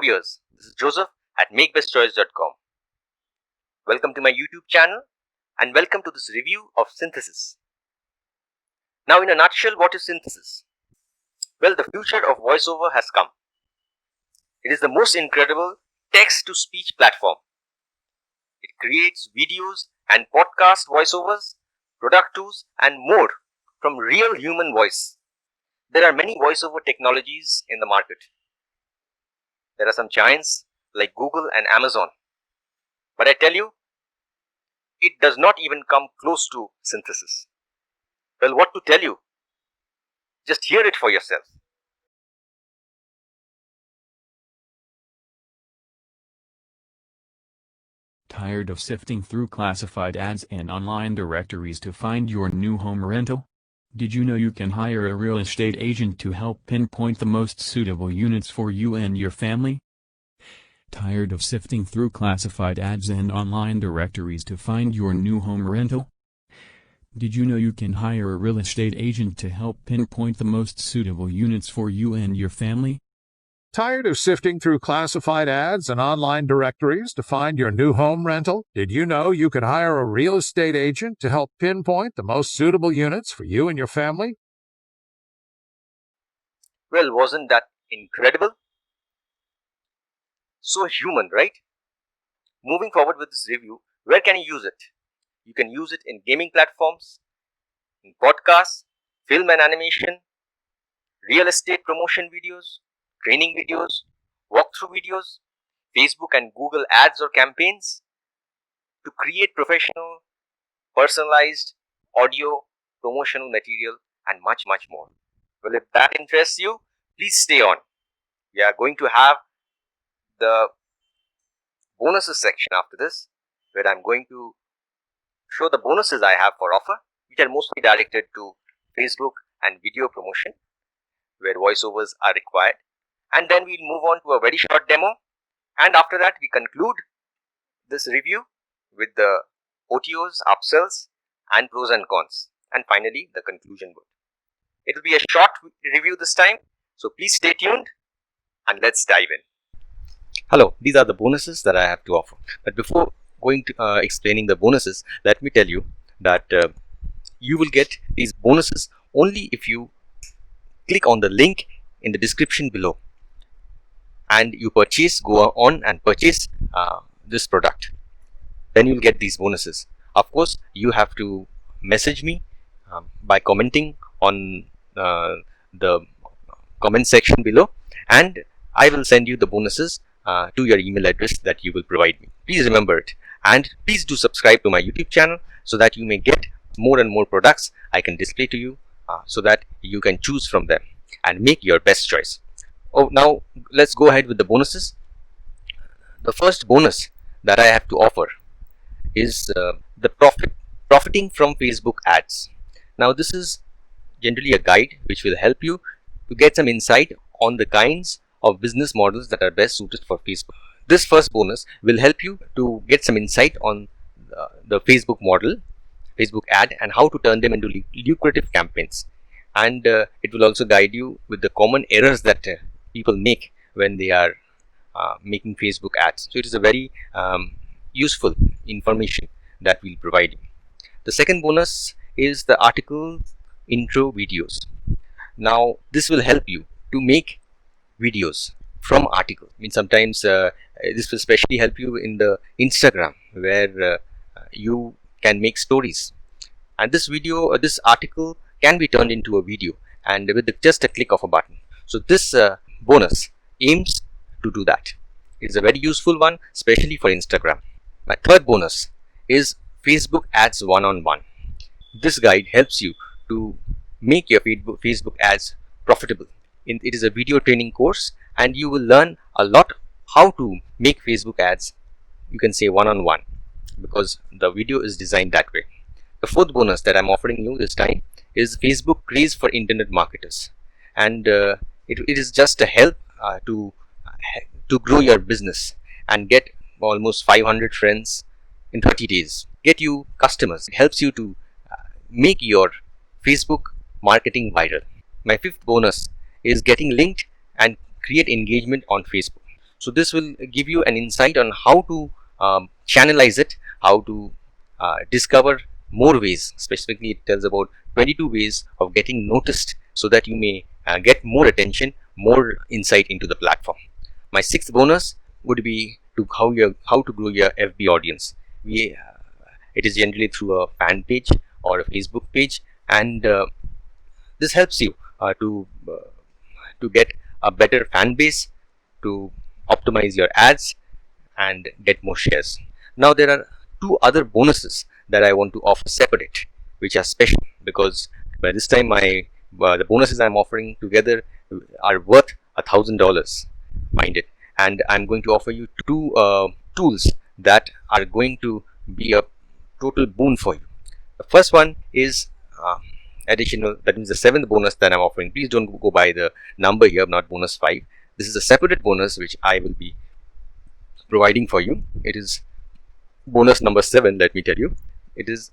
viewers, this is Joseph at 𝘞𝘩𝘪𝘴.com. Welcome to my YouTube channel and welcome to this review of Synthesys. Now in a nutshell, what is Synthesys? Well, the future of voiceover has come. It is the most incredible text-to-speech platform. It creates videos and podcast voiceovers, product tools and more from real human voice. There are many voiceover technologies in the market. There are some giants like Google and Amazon. But I tell you, it does not even come close to Synthesys. Well, what to tell you? Just hear it for yourself. Tired of sifting through classified ads and online directories to find your new home rental? Did you know you can hire a real estate agent to help pinpoint the most suitable units for you and your family? Tired of sifting through classified ads and online directories to find your new home rental? Did you know you can hire a real estate agent to help pinpoint the most suitable units for you and your family? Tired of sifting through classified ads and online directories to find your new home rental? Did you know you could hire a real estate agent to help pinpoint the most suitable units for you and your family? Well, wasn't that incredible? So human, right? Moving forward with this review, where can you use it? You can use it in gaming platforms, in podcasts, film and animation, real estate promotion videos, training videos, walkthrough videos, Facebook and Google ads or campaigns, to create professional, personalized audio, promotional material and much more. Well, if that interests you, please stay on. We are going to have the bonuses section after this, where I'm going to show the bonuses I have for offer, which are mostly directed to Facebook and video promotion, where voiceovers are required. And then we'll move on to a very short demo, and after that we conclude this review with the OTOs, upsells and pros and cons, and finally the conclusion word. It will be a short review this time, so please stay tuned and let's dive in. Hello, these are the bonuses that I have to offer. But before going to explaining the bonuses, let me tell you that you will get these bonuses only if you click on the link in the description below and you go on and purchase this product. Then you will get these bonuses. Of course, you have to message me by commenting on the comment section below, and I will send you the bonuses to your email address that you will provide me. Please remember it, and please do subscribe to my YouTube channel so that you may get more and more products I can display to you, so that you can choose from them and make your best choice. Oh, now let's go ahead with the bonuses. The first bonus that I have to offer is the profiting from Facebook ads. Now this is generally a guide which will help you to get some insight on the kinds of business models that are best suited for Facebook. This first bonus will help you to get some insight on the Facebook model, Facebook ad, and how to turn them into lucrative campaigns. And it will also guide you with the common errors that people make when they are making Facebook ads. So it is a very useful information that we'll provide you. The second bonus is the article intro videos. Now this will help you to make videos from articles. I mean, sometimes this will especially help you in the Instagram, where you can make stories, and this video, this article can be turned into a video, and with just a click of a button. So this bonus aims to do that. It is a very useful one, especially for Instagram. My third bonus is Facebook ads one-on-one. This guide helps you to make your Facebook ads profitable. It is a video training course, and you will learn a lot how to make Facebook ads, you can say one-on-one, because the video is designed that way. The fourth bonus that I'm offering you this time is Facebook Craze for Internet Marketers, and it is just a help to grow your business and get almost 500 friends in 30 days, get you customers. It helps you to make your Facebook marketing viral. My fifth bonus is getting linked and create engagement on Facebook. So this will give you an insight on how to channelize it, how to discover more ways. Specifically, it tells about 22 ways of getting noticed so that you may get more attention, more insight into the platform. My sixth bonus would be to how to grow your FB audience. It is generally through a fan page or a Facebook page, and this helps you to get a better fan base, to optimize your ads and get more shares. Now there are two other bonuses that I want to offer separate, which are special, because by this time the bonuses I'm offering together are worth $1,000, mind it. And I'm going to offer you two tools that are going to be a total boon for you. The first one is additional, that means the seventh bonus that I'm offering. Please don't go by the number here, not bonus 5. This is a separate bonus which I will be providing for you. It is bonus number 7. Let me tell you, it is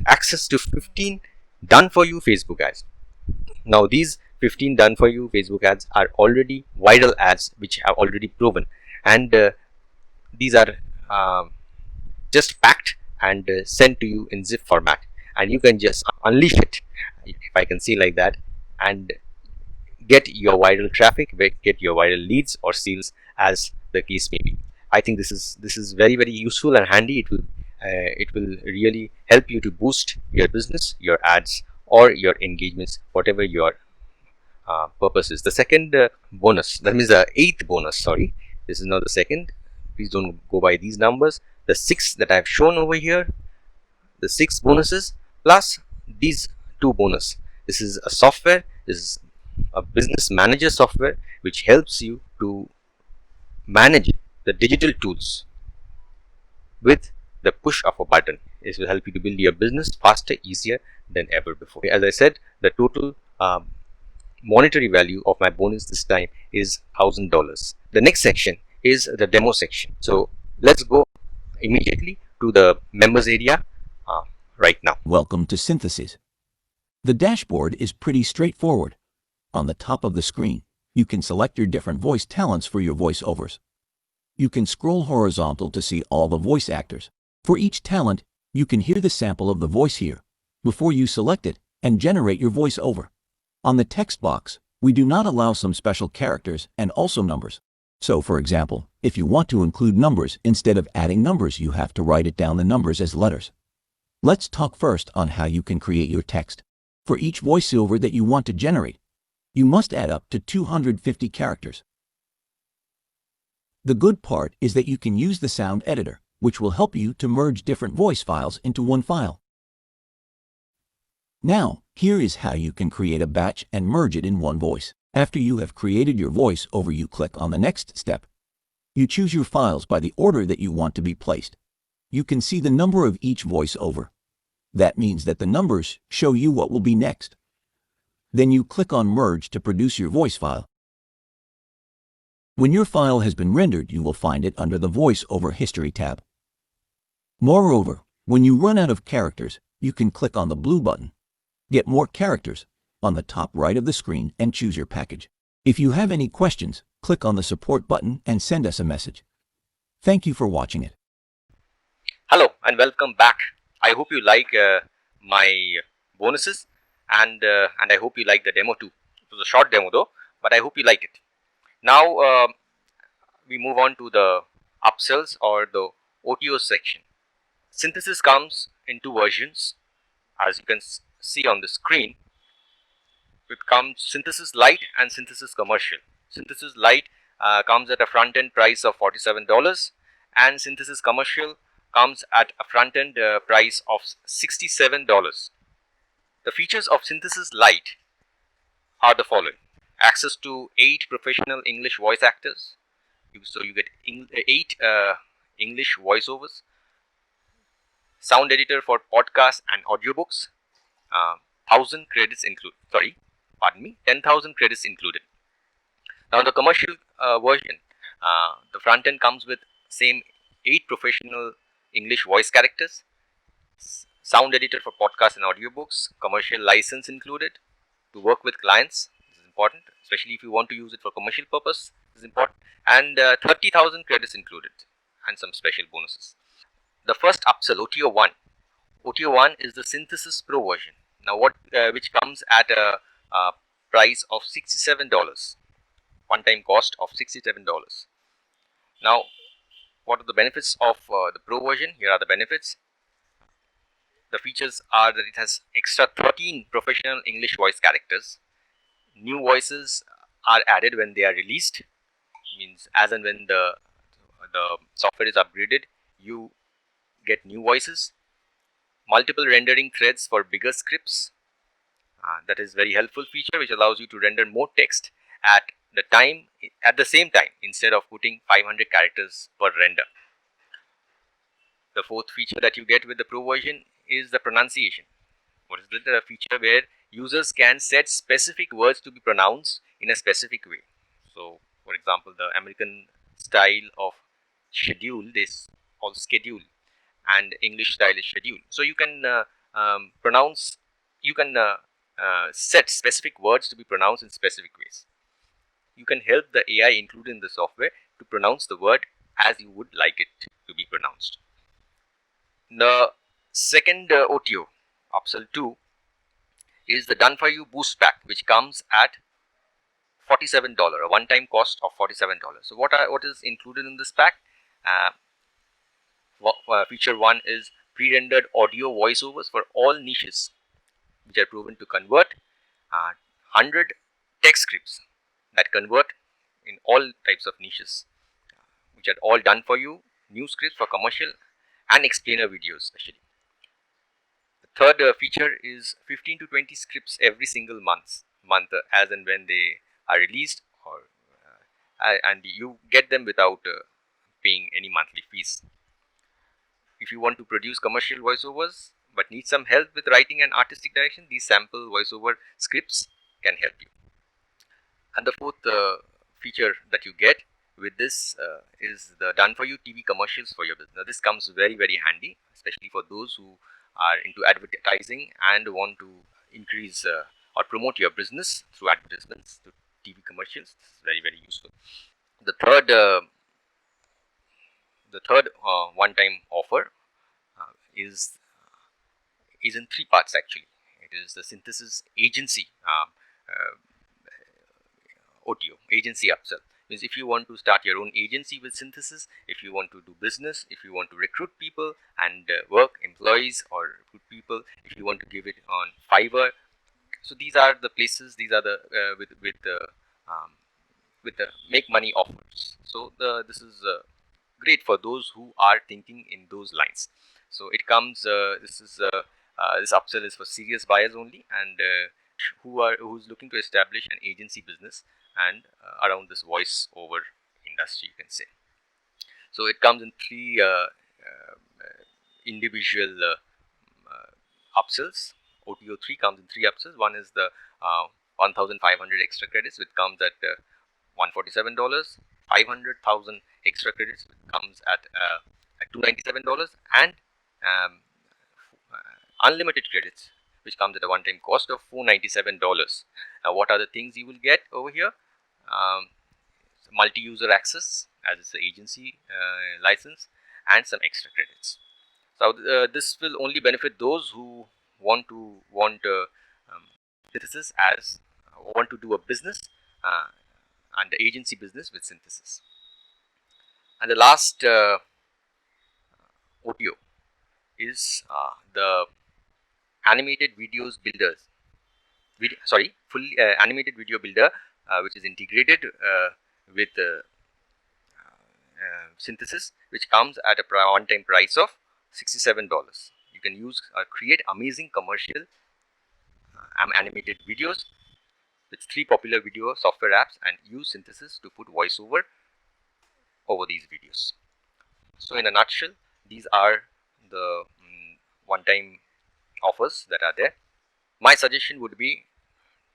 access to 15 done for you Facebook ads. Now these 15 done for you Facebook ads are already viral ads which have already proven, and these are just packed and sent to you in zip format, and you can just unleash it, if I can say like that, and get your viral traffic, get your viral leads or sales, as the case may be. I think this is very, very useful and handy. It will really help you to boost your business, your ads, or your engagements, whatever your purpose is. The second bonus, that means the eighth bonus, sorry, this is not the second, please don't go by these numbers. The sixth that I've shown over here, the 6 bonuses plus these 2 bonus. This is a software, this is a business manager software which helps you to manage the digital tools with the push of a button. It will help you to build your business faster, easier than ever before. As I said, the total monetary value of my bonus this time is $1,000. The next section is the demo section. So let's go immediately to the members area right now. Welcome to Synthesys. The dashboard is pretty straightforward. On the top of the screen, you can select your different voice talents for your voiceovers. You can scroll horizontal to see all the voice actors. For each talent, you can hear the sample of the voice here before you select it and generate your voiceover. On the text box, we do not allow some special characters and also numbers. So, for example, if you want to include numbers instead of adding numbers, you have to write it down the numbers as letters. Let's talk first on how you can create your text. For each voiceover that you want to generate, you must add up to 250 characters. The good part is that you can use the sound editor, which will help you to merge different voice files into one file. Now, here is how you can create a batch and merge it in one voice. After you have created your voiceover, you click on the next step. You choose your files by the order that you want to be placed. You can see the number of each voiceover. That means that the numbers show you what will be next. Then you click on Merge to produce your voice file. When your file has been rendered, you will find it under the VoiceOver History tab. Moreover, when you run out of characters, you can click on the blue button, Get More Characters, on the top right of the screen and choose your package. If you have any questions, click on the support button and send us a message. Thank you for watching it. Hello and welcome back. I hope you like my bonuses, and I hope you like the demo too. It was a short demo though, but I hope you like it. Now we move on to the upsells or the OTOs section. Synthesys comes in 2 versions, as you can see on the screen. It comes Synthesys Lite and Synthesys Commercial. Synthesys Lite comes at a front-end price of $47, and Synthesys Commercial comes at a front-end price of $67. The features of Synthesys Lite are the following: access to 8 professional English voice actors, so you get 8 English voiceovers, sound editor for podcasts and audiobooks, 10,000 credits included. 10,000 credits included. Now the commercial version, the front end comes with same 8 professional English voice characters, sound editor for podcasts and audiobooks, commercial license included to work with clients. This is important, especially if you want to use it for commercial purpose. This is important. And 30,000 credits included, and some special bonuses. The first upsell, OTO 1. OTO 1 is the Synthesys Pro version. Now, which comes at a price of $67, one-time cost of $67. Now, what are the benefits of the Pro version? Here are the benefits. The features are that it has extra 13 professional English voice characters. New voices are added when they are released. Means as and when the software is upgraded, you get new voices. Multiple rendering threads for bigger scripts. That is very helpful feature which allows you to render more text at the same time instead of putting 500 characters per render. The fourth feature that you get with the Pro version is the pronunciation. What is it? A feature where users can set specific words to be pronounced in a specific way. So, for example, the American style of schedule is called schedule, and English style is schedule. So you can set specific words to be pronounced in specific ways. You can help the AI included in the software to pronounce the word as you would like it to be pronounced. The second OTO, Upsell 2, is the Done For You Boost Pack, which comes at $47, a one-time cost of $47. So what is included in this pack? Feature 1 is pre-rendered audio voiceovers for all niches, which are proven to convert. 100 text scripts that convert in all types of niches, which are all done for you. New scripts for commercial and explainer videos especially. The third feature is 15 to 20 scripts every single month as and when they are released, and you get them without paying any monthly fees. If you want to produce commercial voiceovers but need some help with writing and artistic direction, these sample voiceover scripts can help you. And the fourth feature that you get with this is the Done For You TV commercials for your business. Now, this comes very, very handy, especially for those who are into advertising and want to increase or promote your business through advertisements, through TV commercials. This is very, very useful. The third one-time offer is in three parts actually. It is the Synthesys agency OTO, agency upsell. Means if you want to start your own agency with Synthesys, if you want to do business, if you want to recruit people and work employees or recruit people, if you want to give it on Fiverr, so these are the places. These are the with the make money offers. So this is great for those who are thinking in those lines. So it comes. This upsell is for serious buyers only, and who's looking to establish an agency business and around this voice over industry, you can say. So it comes in three individual upsells. OTO 3 comes in three upsells. One is the 1,500 extra credits, which comes at $147. 500,000 extra credits, which comes at $297, and unlimited credits, which comes at a one-time cost of $497. Now, what are the things you will get over here? Multi-user access, as it's an agency license, and some extra credits. So this will only benefit those who want Synthesys as want to do a business and the agency business with Synthesys. And the last OTO is the animated videos builders. Fully animated video builder, which is integrated with Synthesys, which comes at a one-time price of $67. You can use create amazing commercial animated videos with 3 popular video software apps and use Synthesys to put voiceover over these videos. So in a nutshell, these are the one-time offers that are there. My suggestion would be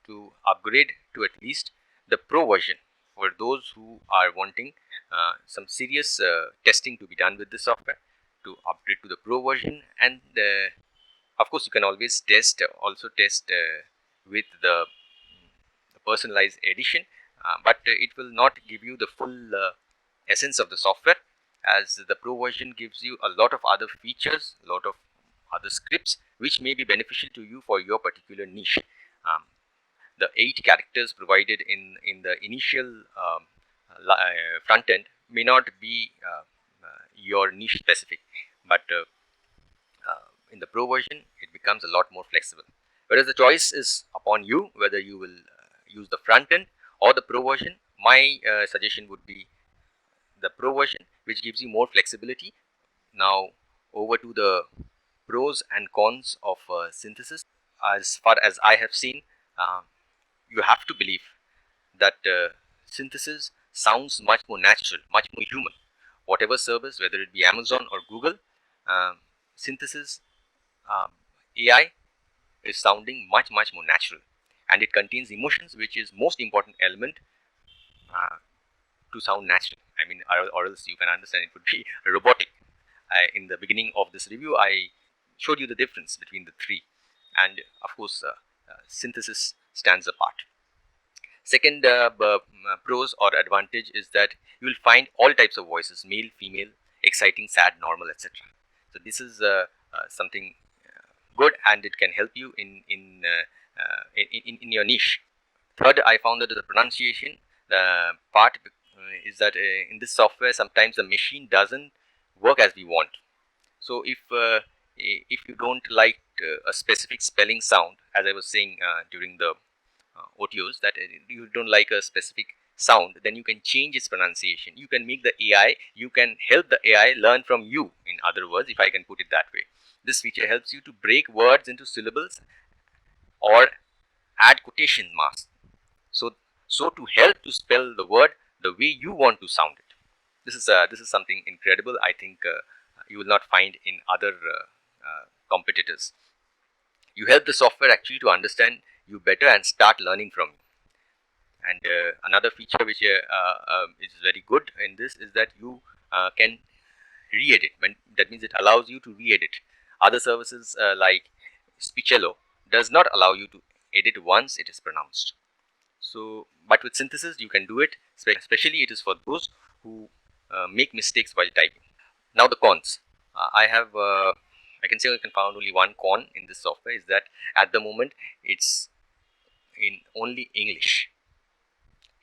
to upgrade to at least the Pro version for those who are wanting some serious testing to be done with this software, to upgrade to the Pro version. And of course, you can always test with the personalized edition but it will not give you the full essence of the software, as the Pro version gives you a lot of other features, a lot of other scripts which may be beneficial to you for your particular niche. The 8 characters provided in the initial front end may not be your niche specific, but in the Pro version it becomes a lot more flexible, whereas the choice is upon you whether you will use the front end or the Pro version. My suggestion would be the Pro version, which gives you more flexibility. Now over to the pros and cons of Synthesys. As far as I have seen, you have to believe that Synthesys sounds much more natural, much more human. Whatever service, whether it be Amazon or Google, Synthesys AI is sounding much more natural, and it contains emotions, which is most important element to sound natural. I mean, or else you can understand it would be robotic. In the beginning of this review, I showed you the difference between the three, and of course Synthesys stands apart. Second pros or advantage is that you will find all types of voices: male, female, exciting, sad, normal, etc. So this is something good, and it can help you in your niche. Third, I found that the pronunciation part is that in this software sometimes the machine doesn't work as we want. So if you don't like a specific spelling sound, as I was saying during the OTOs, that you don't like a specific sound, then you can change its pronunciation. You can make the AI, you can help the AI learn from you, in other words, if I can put it that way. This feature helps you to break words into syllables or add quotation marks, so to help to spell the word the way you want to sound it. This is something incredible. I think you will not find in other competitors. You help the software actually to understand you better and start learning from you. And another feature which is very good in this is that you can re-edit. That means it allows you to re-edit. Other services like Speechello does not allow you to edit once it is pronounced. So, but with Synthesys you can do it. Especially it is for those who make mistakes while typing. Now the cons. I can say I can find only one con in this software, is that at the moment it's in only English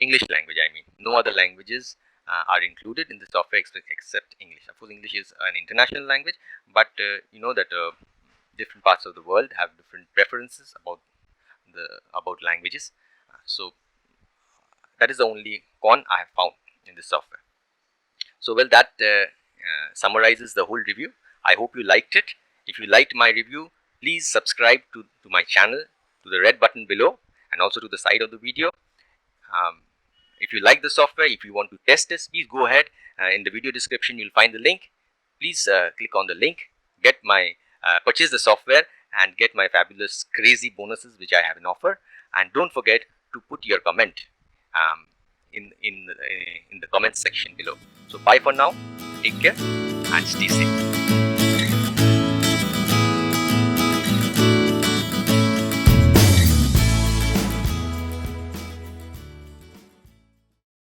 language. I mean, no other languages are included in the software except English. Of course, English is an international language, but you know that different parts of the world have different preferences about languages. So that is the only con I have found in this software. So well, that summarizes the whole review. I hope you liked it. If you liked my review, please subscribe to my channel, to the red button below, and also to the side of the video. If you like the software, if you want to test this, please go ahead. In the video description you'll find the link. Please click on the link, get my purchase the software and get my fabulous crazy bonuses which I have in offer. And don't forget to put your comment in the comment section below. So bye for now, take care and stay safe.